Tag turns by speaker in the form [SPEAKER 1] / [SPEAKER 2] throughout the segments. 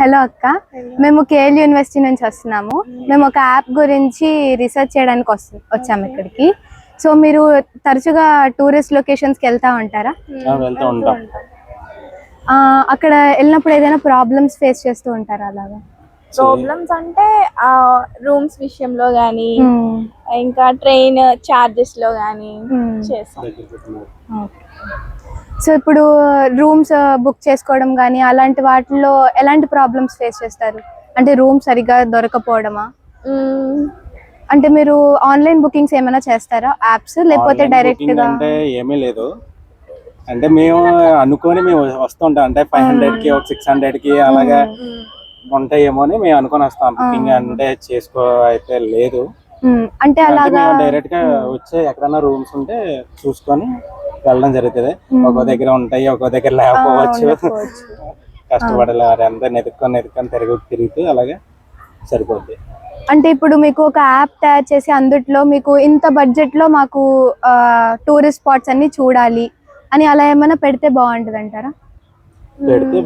[SPEAKER 1] Hello అక్క, మేము KL university నుంచి వస్తున్నాము. మేము ఒక యాప్ గురించి రీసెర్చ్ చేయడానికి వచ్చాము ఇక్కడికి. సో మీరు తరచుగా టూరిస్ట్ లొకేషన్స్కి వెళ్తా ఉంటారా? అక్కడ వెళ్ళినప్పుడు ఏదైనా ప్రాబ్లమ్స్ ఫేస్ చేస్తూ ఉంటారా? అలాగా
[SPEAKER 2] ప్రాబ్లమ్స్ అంటే రూమ్స్ విషయంలో కానీ ఇంకా ట్రైన్ చార్జెస్ లో కానీ చేస్తాం.
[SPEAKER 1] సో ఇప్పుడు రూమ్స్ బుక్ చేసుకోవడం కానీ అలాంటి వాటిలో ఎలాంటి ప్రాబ్లమ్స్ ఫేస్ చేస్తారు? అంటే రూమ్ సరిగా దొరకపోవడమా? అంటే మీరు ఆన్లైన్ బుకింగ్స్ ఏమైనా చేస్తారా యాప్స్, లేకపోతే డైరెక్ట్ గా?
[SPEAKER 3] అంటే ఏమీ లేదు, అంటే మేము అనుకొని మేము వస్తుంటాం. అంటే 500కి 600కి అలాగా ఉంటాయేమో అని మేము అనుకొని వస్తాం. బుకింగ్ అంటే చేసుకో అయితే లేదు.
[SPEAKER 1] అంటే అలాగా
[SPEAKER 3] డైరెక్ట్ గా వచ్చే ఎక్కడైనా రూమ్స్ ఉంటే చూసుకొని వెళ్ళడం జరుగుతుంది. ఒక్కో దగ్గర ఉంటాయి, ఒక్కో దగ్గర లేకపోవచ్చు. కష్టపడాలి, అంతా నెతుక్కొని తిరుగుతూ అలాగే సరిపోద్ది.
[SPEAKER 1] అంటే ఇప్పుడు మీకు ఒక యాప్ తయారు చేసి అందుట్లో మీకు ఇంత బడ్జెట్ లో మాకు టూరిస్ట్ స్పాట్స్ అన్ని చూడాలి అని అలా ఏమైనా పెడితే బాగుంటది అంటారా?
[SPEAKER 2] పెడితే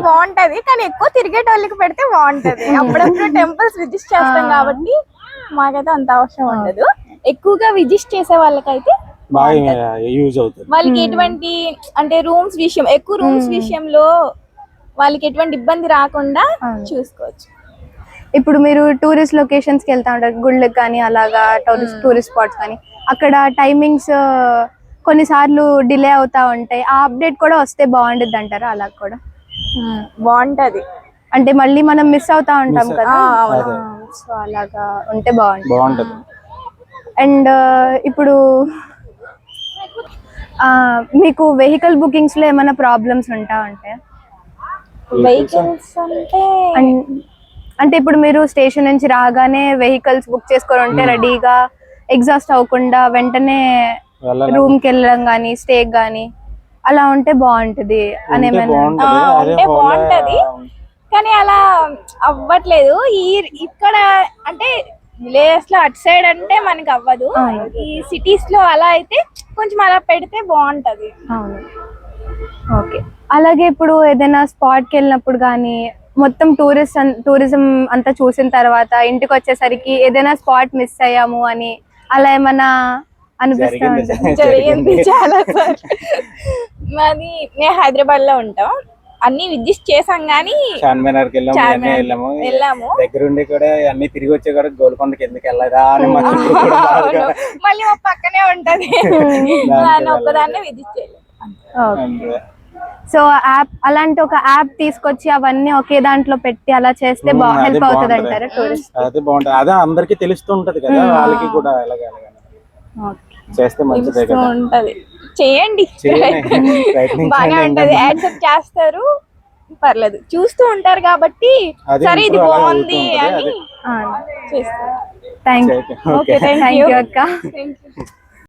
[SPEAKER 2] బాగుంటది, కానీ ఎక్కువ తిరిగేటోళ్ళకి పెడితే బాగుంటది. అప్పుడప్పుడు టెంపుల్స్ విజిట్ చేస్తాం కాబట్టి మాకైతే అంత అవసరం ఉండదు. ఎక్కువగా విజిట్ చేసే వాళ్ళకైతే వాళ్ళకి ఎటువంటి అంటే రూమ్స్ విషయంలో వాళ్ళకి ఎటువంటి ఇబ్బంది రాకుండా చూసుకోవచ్చు.
[SPEAKER 1] ఇప్పుడు మీరు టూరిస్ట్ లొకేషన్స్ కి వెళ్తా ఉంటారు, గుళ్ళకి కానీ అలాగా టూరిస్ట్ స్పాట్స్ కానీ, అక్కడ టైమింగ్స్ కొన్నిసార్లు డిలే అవుతా ఉంటాయి. ఆ అప్డేట్ కూడా వస్తే బాగుంటుంది అంటారా? అలా కూడా
[SPEAKER 2] బాగుంటది,
[SPEAKER 1] అంటే మళ్ళీ మనం మిస్ అవుతా ఉంటాం కదా, సో అలాగా ఉంటే బాగుంటుంది. అండ్ ఇప్పుడు మీకు వెహికల్ బుకింగ్స్ లో ఏమైనా ప్రాబ్లమ్స్ ఉంటాయా?
[SPEAKER 2] వెహికల్స్
[SPEAKER 1] అంటే ఇప్పుడు మీరు స్టేషన్ నుంచి రాగానే వెహికల్స్ బుక్ చేసుకొని ఉంటే రెడీగా ఎగ్జాస్ట్ అవ్వకుండా వెంటనే రూమ్ కి వెళ్ళడం గానీ స్టే గానీ అలా ఉంటే బాగుంటది అని
[SPEAKER 2] ఉంటే బాగుంటది, కానీ అలా అవ్వట్లేదు. ఇక్కడ అంటే విలేజెస్ లో అటు సైడ్ అంటే మనకి అవ్వదు. ఈ సిటీస్ లో అలా అయితే కొంచెం అలా పెడితే బాగుంటది.
[SPEAKER 1] ఓకే. అలాగే ఇప్పుడు ఏదైనా స్పాట్ కి వెళ్ళినప్పుడు కానీ మొత్తం టూరిజం అంతా చూసిన తర్వాత ఇంటికి వచ్చేసరికి ఏదైనా స్పాట్ మిస్ అయ్యాము అని అలా ఏమన్నా అనిపిస్తా ఉంటుంది?
[SPEAKER 2] జరిగింది చాలా సార్. మాది మేము హైదరాబాద్ లో ఉంటాం, అన్ని విజిట్ చేసాం కానీ వెళ్ళాము.
[SPEAKER 3] దగ్గరుండి కూడా అన్ని తిరిగి వచ్చే కూడా గోల్కొండకి ఎందుకు వెళ్ళదా అని
[SPEAKER 2] మళ్ళీ మా పక్కనే ఉంటది, ఒక్కదాన్నే విజిట్ చేయలేదు.
[SPEAKER 1] సో యాప్ అలాంటి ఒక యాప్ తీసుకొచ్చి అవన్నీ ఒకే దాంట్లో పెట్టి అలా చేస్తే హెల్ప్ అవుతుంది అంటారా టూరిస్ట్?
[SPEAKER 3] అదే బాగుంటది, అదే అందరికి తెలుస్తూ ఉంటది కదా, వాళ్ళకి కూడా చేస్తే మంచిదే కదా.
[SPEAKER 2] ఉంటది, చేయండి, బాగా ఉంటది. యాక్సెప్ట్ చేస్తారు, పర్లేదు, చూస్తూ ఉంటారు కాబట్టి సరే ఇది బాగుంది అని చేస్తారు.
[SPEAKER 1] థ్యాంక్ యూ అక్క.